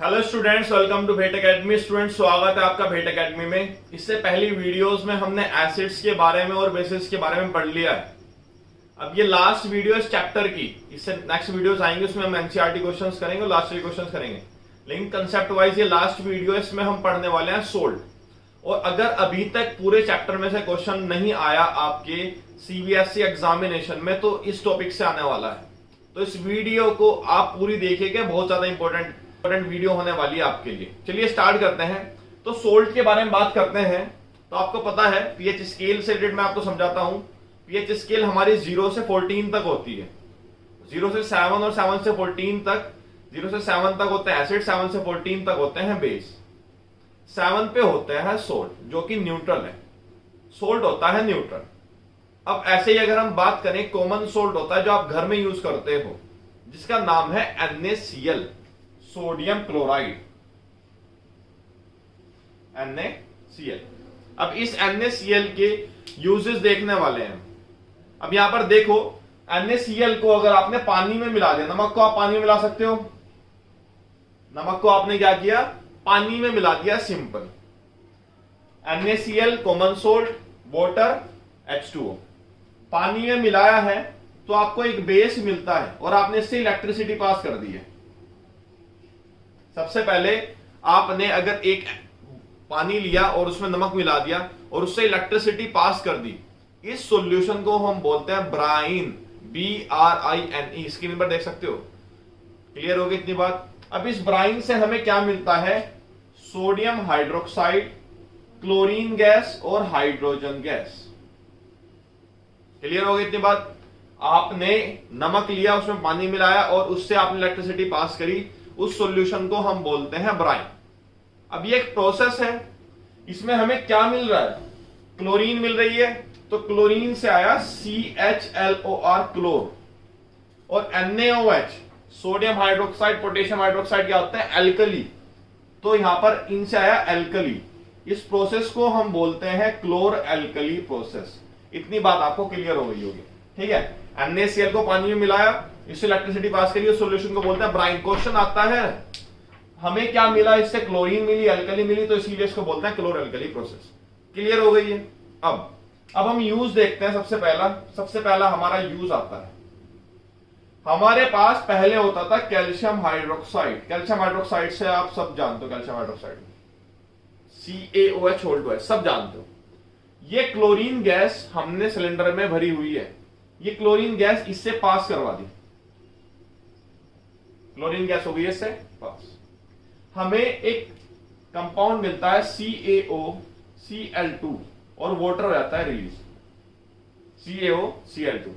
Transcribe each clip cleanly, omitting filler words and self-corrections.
Hello students, welcome to भेट academy. Students, स्वागत है आपका भेट एकेडमी में। इससे पहली वीडियोस में हमने एसिड्स के बारे में और बेसिस के बारे में पढ़ लिया है। अब ये लास्ट वीडियो इस चैप्टर की, इससे नेक्स्ट वीडियोस आएंगे उसमें हम एनसीईआरटी क्वेश्चंस करेंगे और लास्ट ईयर क्वेश्चंस करेंगे, लेकिन कंसेप्ट वाइज ये लास्ट वीडियो है, इसमें हम पढ़ने वाले हैं सोल्ट। और अगर अभी तक पूरे चैप्टर में से क्वेश्चन नहीं आया आपके सीबीएसई एग्जामिनेशन में तो इस टॉपिक से आने वाला है। तो इस वीडियो को आप पूरी देखिएगा, बहुत ज्यादा इंपॉर्टेंट वीडियो होने वाली है आपके लिए। चलिए स्टार्ट करते हैं। तो सोल्ट के बारे में बात करते हैं। तो आपको पता है पीएच स्केल से रिलेटेड मैं आपको समझाता हूं। पीएच स्केल हमारी 0 से 14 तक होती है। 0 से 7 और 7 से 14 तक, 0 से 7 तक होते हैं एसिड, 7 से 14 तक होते हैं बेस, 7 पे होते हैं सोल्ट जो कि न्यूट्रल है। सोल्ट होता है न्यूट्रल। अब ऐसे ही अगर हम बात करें, कॉमन सोल्ट होता है जो आप घर में यूज करते हो, जिसका नाम है NaCl, सोडियम क्लोराइड, NaCl। अब इस NaCl के यूजेस देखने वाले हैं। अब यहां पर देखो, NaCl को अगर आपने पानी में मिला दिया, नमक को आप पानी में मिला सकते हो, नमक को आपने क्या किया, पानी में मिला दिया, simple. NaCl common salt, water, H2O, पानी में मिलाया है तो आपको एक बेस मिलता है और आपने इससे इलेक्ट्रिसिटी पास कर दी है। सबसे पहले आपने अगर एक पानी लिया और उसमें नमक मिला दिया और उससे इलेक्ट्रिसिटी पास कर दी, इस सॉल्यूशन को हम बोलते हैं ब्राइन, BRINE। स्क्रीन पर देख सकते हो। क्लियर हो गई इतनी बात। अब इस ब्राइन से हमें क्या मिलता है, सोडियम हाइड्रोक्साइड, क्लोरीन गैस और हाइड्रोजन गैस। क्लियर हो गई इतनी बात। आपने नमक लिया, उसमें पानी मिलाया और उससे आपने इलेक्ट्रिसिटी पास करी, उस सॉल्यूशन को हम बोलते हैं ब्राइन। अब ये एक प्रोसेस है, इसमें हमें क्या मिल रहा है, क्लोरीन मिल रही है, तो क्लोरीन से आया CHLOR, क्लोर, और NaOH, sodium hydroxide, potassium hydroxide क्या होता है, एल्कली, तो यहां पर इनसे आया एल्कली। इस प्रोसेस को हम बोलते हैं क्लोर एल्कली प्रोसेस। इतनी बात आपको क्लियर हो गई होगी, ठीक है। NaCl को पानी में मिलाया, इससे इलेक्ट्रिसिटी पास करी, उस सॉल्यूशन को बोलते हैं ब्राइन। क्वेश्चन आता है हमें क्या मिला, इससे क्लोरीन मिली, एल्कली मिली, तो इसीलिए इसको बोलते हैं क्लोर एल्कली प्रोसेस। क्लियर हो गई है। अब हम यूज देखते हैं। सबसे पहला हमारा यूज आता है, हमारे पास पहले होता था कैल्शियम हाइड्रोक्साइड। कैल्शियम हाइड्रोक्साइड से आप सब जानते हो, कैल्शियम हाइड्रोक्साइड CaOH, सब जानते हो। ये क्लोरीन गैस हमने सिलेंडर में भरी हुई है, ये क्लोरीन गैस इससे पास करवा दी, क्लोरीन गैस हो गई इससे पास। हमें एक कंपाउंड मिलता है CaOCl2 और वाटर हो जाता है रिलीज, CaOCl2।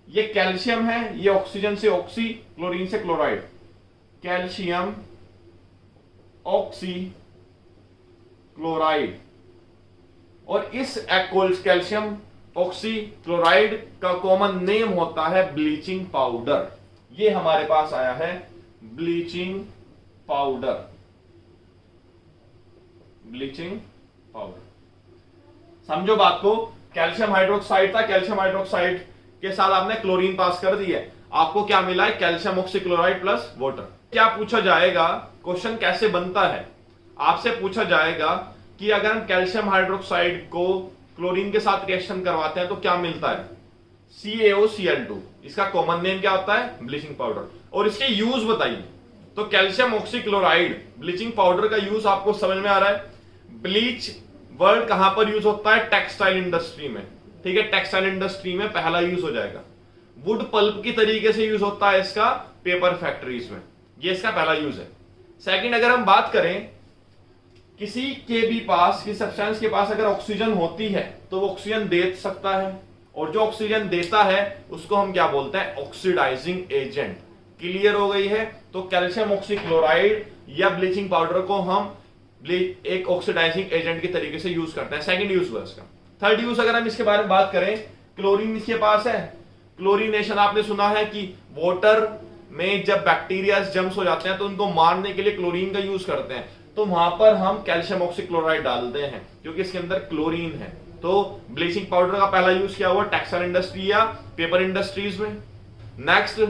ये कैल्शियम है, ये ऑक्सीजन से ऑक्सी, क्लोरीन से क्लोराइड, कैल्शियम ऑक्सी क्लोराइड। और इस कैल्शियम ऑक्सी क्लोराइड का कॉमन नेम होता है ब्लीचिंग पाउडर। ये हमारे पास आया है ब्लीचिंग पाउडर, ब्लीचिंग पाउडर। समझो बात को, कैल्शियम हाइड्रोक्साइड था, कैल्शियम हाइड्रोक्साइड के साथ आपने क्लोरीन पास कर दी है, आपको क्या मिला है, calcium oxy chloride plus water. क्या पूछा जाएगा, क्वेश्चन कैसे बनता है, आपसे पूछा जाएगा कि अगर हम कैल्शियम हाइड्रोक्साइड को क्लोरीन के साथ रिएक्शन करवाते हैं तो क्या मिलता है, CaOCl2। इसका कॉमन नेम क्या होता है, ब्लीचिंग पाउडर। और इसके यूज बताइए। तो calcium oxy chloride bleaching powder का यूज आपको समझ में आ रहा है। ब्लीच वर्ड कहां पर यूज होता है, टेक्सटाइल इंडस्ट्री में, ठीक है। टेक्सटाइल इंडस्ट्री में पहला यूज हो जाएगा। वुड पल्प की तरीके से यूज होता है इसका पेपर फैक्ट्रीज में, ये इसका पहला यूज है। सेकंड, अगर हम बात करें किसी के भी पास, किसी सब्सटेंस के पास अगर ऑक्सीजन होती है तो वो ऑक्सीजन दे सकता है, और जो ऑक्सीजन देता है उसको हम क्या बोलते हैं, ऑक्सीडाइजिंग एजेंट। क्लियर हो गई है। तो कैल्शियम ऑक्सी क्लोराइड या ब्लीचिंग पाउडर को हम एक ऑक्सीडाइजिंग एजेंट के तरीके से यूज करते हैं। सेकंड यूज हुआ इसका। थर्ड यूज अगर हम इसके बारे में बात करें, क्लोरीन इसके पास है। क्लोरीनेशन आपने सुना है कि वाटर में जब बैक्टीरिया जम्स हो जाते हैं तो उनको मारने के लिए क्लोरीन का यूज करते हैं, तो वहां पर हम कैल्शियम ऑक्सी क्लोराइड डालते हैं क्योंकि इसके अंदर क्लोरीन है। तो ब्लीचिंग पाउडर का पहला यूज क्या हुआ, टेक्सटाइल इंडस्ट्री या पेपर इंडस्ट्रीज में। नेक्स्ट,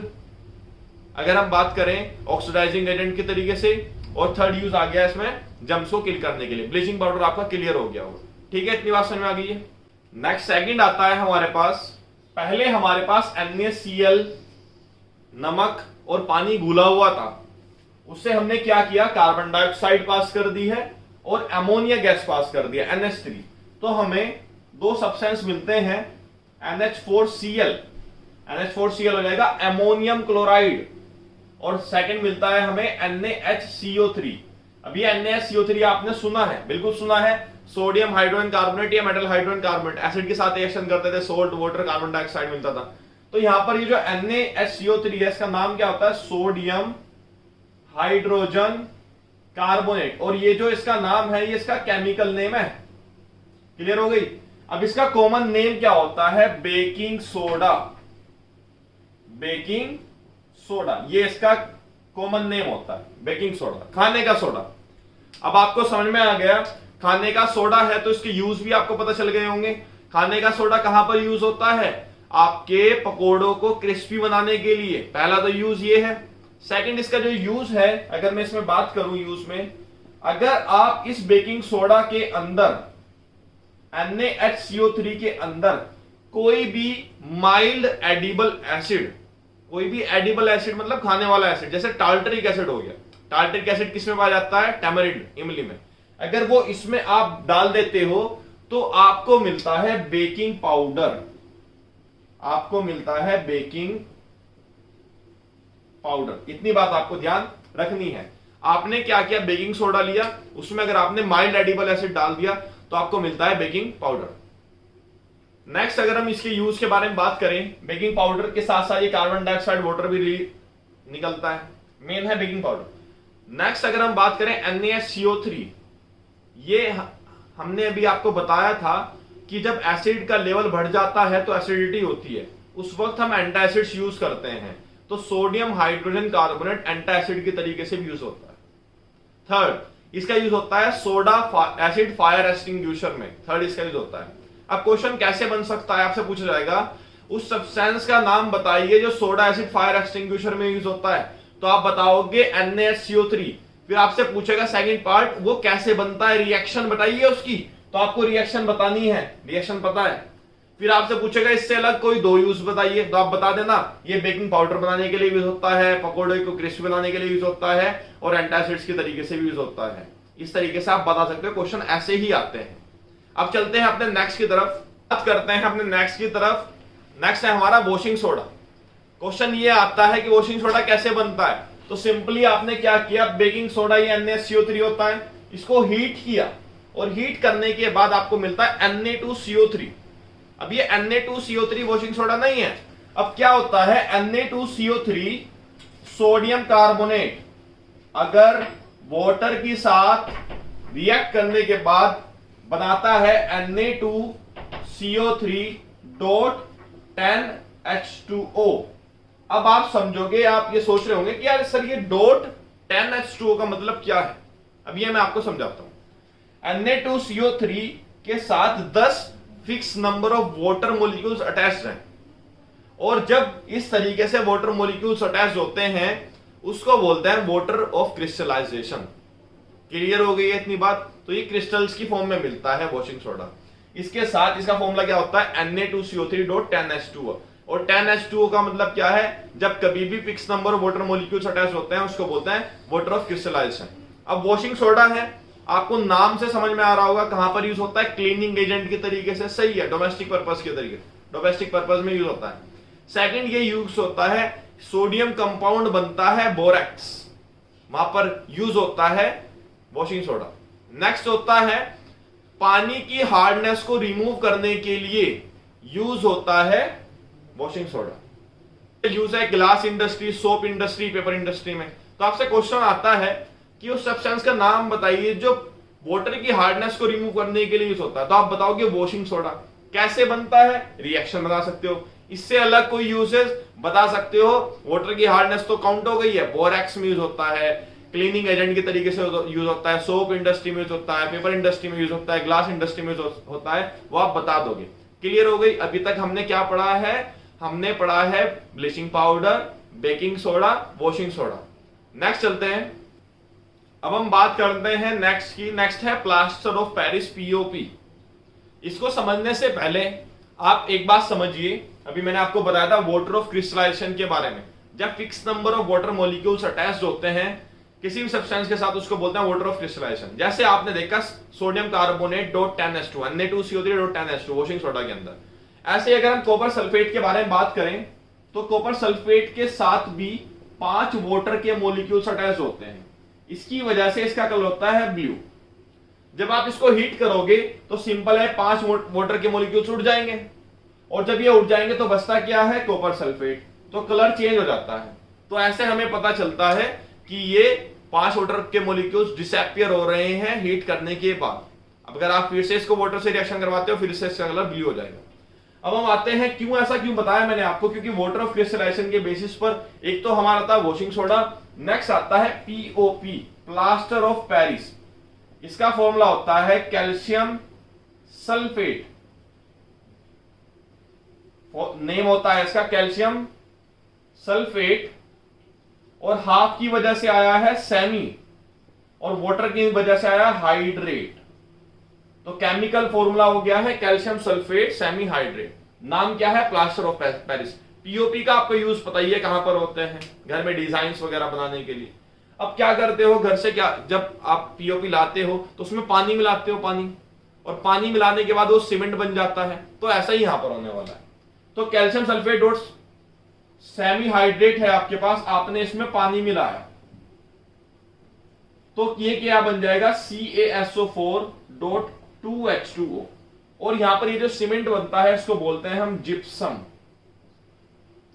अगर हम बात करें ऑक्सीडाइजिंग एजेंट के तरीके से, और थर्ड यूज आ गया इसमें जर्म्स को किल करने के लिए। ब्लीचिंग पाउडर आपका क्लियर हो गया होगा, ठीक है, इतनी बात समझ में आ गई है। नेक्स्ट सेकंड आता है हमारे पास, पहले हमारे पास NaCl नमक और पानी घुला हुआ था, उससे हमने क्या किया, कार्बन डाइऑक्साइड पास कर दी है और अमोनिया गैस पास कर दिया NH3, तो हमें दो सब्सटेंस मिलते हैं NH4Cl हो जाएगा अमोनियम क्लोराइड, और सेकंड मिलता है हमें NaHCO3। अब ये NaHCO3 आपने सुना है, बिल्कुल सुना है, सोडियम हाइड्रोजन कार्बोनेट या मेटल हाइड्रोजन कार्बोनेट एसिड के साथ रिएक्शन करते थे, सोल्ट वाटर कार्बन डाइऑक्साइड मिलता था। तो यहां पर ये जो NaHCO3 है इसका नाम क्या होता है, सोडियम हाइड्रोजन कार्बोनेट, और ये जो इसका नाम है ये इसका केमिकल नेम है। क्लियर हो गई। अब इसका कॉमन नेम क्या होता है, बेकिंग सोडा। बेकिंग सोडा ये इसका कॉमन नेम होता है, बेकिंग सोडा, खाने का सोडा। अब आपको समझ में आ गया खाने का सोडा है तो इसके यूज भी आपको पता चल गए होंगे। खाने का सोडा कहां पर यूज होता है, आपके पकोड़ों को क्रिस्पी बनाने के लिए, पहला तो यूज ये है। सेकंड इसका जो यूज है, अगर मैं इसमें बात करूं यूज में, अगर आप इस बेकिंग सोडा के अंदर NaHCO3 के अंदर कोई भी माइल्ड एडिबल एसिड, कोई भी एडिबल एसिड मतलब खाने वाला एसिड, जैसे टार्टरिक एसिड हो गया, टार्टरिक एसिड किसमें पाया जाता है, टैमरिंड, इमली में, अगर वो इसमें आप डाल देते हो तो आपको मिलता है बेकिंग पाउडर, आपको मिलता है बेकिंग पाउडर। इतनी बात आपको ध्यान रखनी है। आपने क्या किया, बेकिंग सोडा लिया, उसमें अगर आपने माइल्ड एडिबल एसिड डाल दिया तो आपको मिलता है बेकिंग पाउडर। नेक्स्ट अगर हम इसके यूज के बारे में बात करें, बेकिंग पाउडर के साथ साथ ये कार्बन डाइऑक्साइड वाटर भी निकलता है, मेन है बेकिंग पाउडर। नेक्स्ट अगर हम बात करें NaCO3, ये हमने अभी आपको बताया था कि जब एसिड का लेवल बढ़ जाता है तो एसिडिटी होती है, उस वक्त हम एंटासिड्स यूज करते हैं, तो सोडियम हाइड्रोजन कार्बोनेट एंटासिड के तरीके से भी यूज होता है। थर्ड इसका यूज होता है सोडा एसिड फायर एक्सटिंग्विशर में, थर्ड इसका यूज होता है। अब क्वेश्चन कैसे बन सकता है, आपसे पूछा जाएगा उस सब्सटेंस का नाम बताइए जो सोडा एसिड फायर एक्सटिंग्विशर में यूज होता है, तो आप बताओगे NaCO3। फिर आपसे पूछेगा सेकंड पार्ट, वो कैसे बनता है, रिएक्शन बताइए उसकी, तो आपको रिएक्शन बतानी है, रिएक्शन पता है। फिर आपसे पूछेगा इससे अलग कोई दो यूज बताइए, तो आप बता देना ये बेकिंग पाउडर बनाने के लिए यूज होता है, पकोड़े को क्रिस्पी बनाने के लिए यूज होता है, और एंटासिड्स के तरीके से भी यूज होता है। इस तरीके से आप बता सकते हो, क्वेश्चन ऐसे ही आते हैं। अब चलते हैं अपने नेक्स्ट की तरफ, बात करते हैं अपने नेक्स्ट की तरफ। नेक्स्ट है हमारा वॉशिंग सोडा। क्वेश्चन ये आता है कि वॉशिंग सोडा कैसे बनता है, तो सिंपली आपने क्या किया, बेकिंग सोडा ये NaCO3 होता है, इसको हीट किया, और हीट करने के बाद आपको मिलता है Na2CO3। अब ये Na2CO3 वॉशिंग सोडा नहीं है, अब क्या होता है, Na2CO3 सोडियम कार्बोनेट अगर वाटर के साथ रिएक्ट करने के बाद बनाता है Na2CO3.10H2O। अब आप समझोगे, आप ये सोच रहे होंगे कि यार सर ये .10H2O का मतलब क्या है, अब ये मैं आपको समझाता हूं। Na2CO3 के साथ 10 fix number of water molecules attached हैं, और जब इस तरीके से वाटर मॉलिक्यूल्स अटैच होते हैं उसको बोलते हैं वाटर ऑफ क्रिस्टलाइजेशन। क्लियर हो गई है इतनी बात। तो ये क्रिस्टल्स की फॉर्म में मिलता है वॉशिंग सोडा। इसके साथ इसका फॉर्मूला क्या होता है, Na2CO3.10H2O, और 10H2O का मतलब क्या है, जब कभी भी fix number of water molecules attach होते हैं उसको बोलते हैं वाटर ऑफ क्रिस्टलाइजेशन। अब वॉशिंग सोडा है, आपको नाम से समझ में आ रहा होगा कहां पर यूज होता है, क्लीनिंग एजेंट के तरीके से, सही है, डोमेस्टिक पर्पस के तरीके, डोमेस्टिक पर्पस में यूज होता है। सेकंड ये यूज होता है, सोडियम कंपाउंड बनता है बोरेक्स, वहां पर यूज होता है वॉशिंग सोडा। नेक्स्ट होता है पानी की हार्डनेस को रिमूव करने के लिए यूज होता है वॉशिंग सोडा। यूज है glass industry, soap industry, paper industry में। तो आपसे क्वेश्चन आता है कि उस सब्सटेंस का नाम बताइए जो वाटर की हार्डनेस को रिमूव करने के लिए यूज होता है, तो आप बताओगे वॉशिंग सोडा। कैसे बनता है, रिएक्शन बता सकते हो, इससे अलग कोई यूजेस बता सकते हो। वाटर की हार्डनेस तो काउंट हो गई है, बोरेक्स में यूज होता है, क्लीनिंग एजेंट के तरीके से यूज होता है, सोप इंडस्ट्री में यूज होता है, पेपर इंडस्ट्री में यूज होता है, ग्लास इंडस्ट्री में यूज होता है, वो आप बता दोगे। क्लियर हो गई। अभी तक हमने क्या पढ़ा है, हमने पढ़ा है bleaching powder, baking soda, washing soda. Next चलते हैं, अब हम बात करते हैं नेक्स्ट की। नेक्स्ट है प्लास्टर ऑफ पेरिस, पीओपी। इसको समझने से पहले आप एक बात समझिए, अभी मैंने आपको बताया था वाटर ऑफ क्रिस्टलाइजेशन के बारे में। जब fix number of water molecules attached होते हैं किसी भी सब्सटेंस के साथ, उसको बोलते हैं वाटर ऑफ क्रिस्टलाइजेशन। जैसे आपने देखा sodium carbonate .10H2 Na2CO3.10H2 washing soda के अंदर। ऐसे अगर हम कॉपर सल्फेट के बारे में बात करें तो कॉपर सल्फेट के साथ भी 5 वाटर के मॉलिक्यूल्स अटैच होते हैं। इसकी वजह से इसका कलर होता है ब्लू। जब आप इसको हीट करोगे तो सिंपल है, 5 वाटर के मॉलिक्यूल्स उड़ जाएंगे, और जब ये उड़ जाएंगे तो बचता क्या है, कॉपर सल्फेट, तो कलर चेंज हो जाता है। तो ऐसे हमें पता चलता है कि ये 5 वाटर के मॉलिक्यूल्स डिसअपियर हो रहे हैं हीट करने के बाद। अब अगर आप फिर से इसको वाटर से रिएक्शन करवाते हो फिर से इसका कलर ब्लू हो जाएगा। अब हम आते हैं क्यों ऐसा क्यों बताया मैंने आपको, क्योंकि वाटर ऑफ क्रिस्टलाइजेशन के बेसिस पर एक तो हमारा था वॉशिंग सोडा, नेक्स्ट आता है पीओपी, प्लास्टर ऑफ पेरिस। इसका फॉर्मूला होता है कैल्शियम सल्फेट, नेम होता है इसका कैल्शियम सल्फेट, और हाफ की वजह से आया है सेमी, और वाटर की वजह से आया हाइड्रेट। तो केमिकल फॉर्मूला हो गया है कैल्शियम सल्फेट सेमी हाइड्रेट। नाम क्या है, प्लास्टर ऑफ पेरिस। पीओपी का आपको यूज पता ही है कहां पर होते हैं, घर में डिजाइन्स वगैरह बनाने के लिए। अब क्या करते हो घर से, क्या जब आप पीओपी लाते हो तो उसमें पानी मिलाते हो, पानी, और पानी मिलाने के बाद वो सीमेंट बन जाता है। तो ऐसा ही यहां पर होने वाला है। तो calcium sulphate dot semi hydrate है आपके पास, आपने इसमें पानी मिलाया तो ये क्या बन जाएगा, CaSO4.2H2O। और यहां पर ये जो सीमेंट बनता है इसको बोलते हैं हम जिप्सम।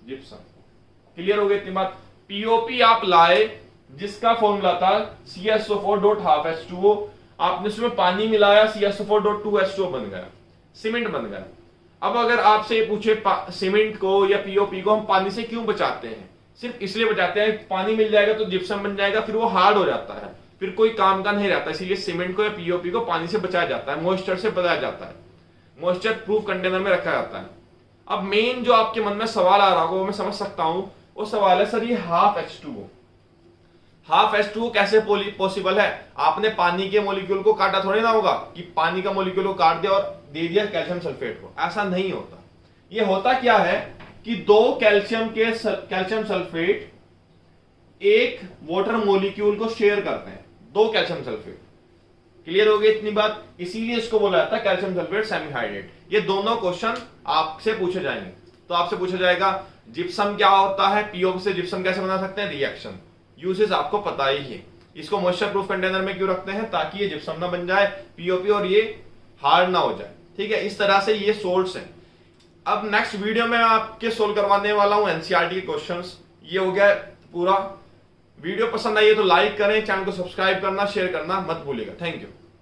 जिप्सम क्लियर हो गई इतनी बात। पीओपी आप लाए जिसका फॉर्मूला था CaSO4.12H2O, आपने इसमें पानी मिलाया, CaSO4.2H2O बन गया, सीमेंट बन गया। अब अगर आपसे ये पूछे सीमेंट को या पीओपी को हम पानी से क्यों बचाते हैं, सिर्फ इसलिए बचाते हैं पानी मिल जाएगा तो जिप्सम बन जाएगा, फिर वो हार्ड हो जाता है, फिर कोई काम का नहीं रहता। इसीलिए सीमेंट को या पीओपी को पानी से बचाया जाता है, मॉइस्चर से बचाया जाता है, मॉइस्चर प्रूफ कंटेनर में रखा जाता है। अब मेन जो आपके मन में सवाल आ रहा होगा वो मैं समझ सकता हूं, वो सवाल है सर ये हाफ H2O, हाफ H2O कैसे पॉसिबल है? आपने पानी के मॉलिक्यूल को काटा थोड़ी ना होगा कि पानी का मॉलिक्यूल को काट दिया और दे दिया कैल्शियम सल्फेट को, ऐसा नहीं होता। ये होता क्या है कि 2 कैल्शियम सल्फेट एक वाटर मॉलिक्यूल को शेयर करते हैं, 2 कैल्शियम सल्फेट। क्लियर हो गई इतनी बात? इसीलिए इसको बोला जाता है कैल्शियम सल्फेट सेमीहाइड्रेट। ये दोनों क्वेश्चन आपसे पूछे जाएंगे। तो आपसे पूछा जाएगा जिप्सम क्या होता है, पीओपी से जिप्सम कैसे बना सकते हैं, रिएक्शन यूसेज आपको पता ही है। इसको मॉइस्चर प्रूफ कंटेनर में क्यों रखते हैं, ताकि ये जिप्सम ना बन जाए पीओपी और ये हार्ड ना हो जाए। ठीक है, इस तरह से ये सोर्स है। अब नेक्स्ट वीडियो में आपके सोल्व करवाने वाला हूं एनसीईआरटी के क्वेश्चंस। ये हो गया पूरा। वीडियो पसंद आई है तो लाइक करें, चैनल को सब्सक्राइब करना, शेयर करना मत भूलिएगा। Thank you.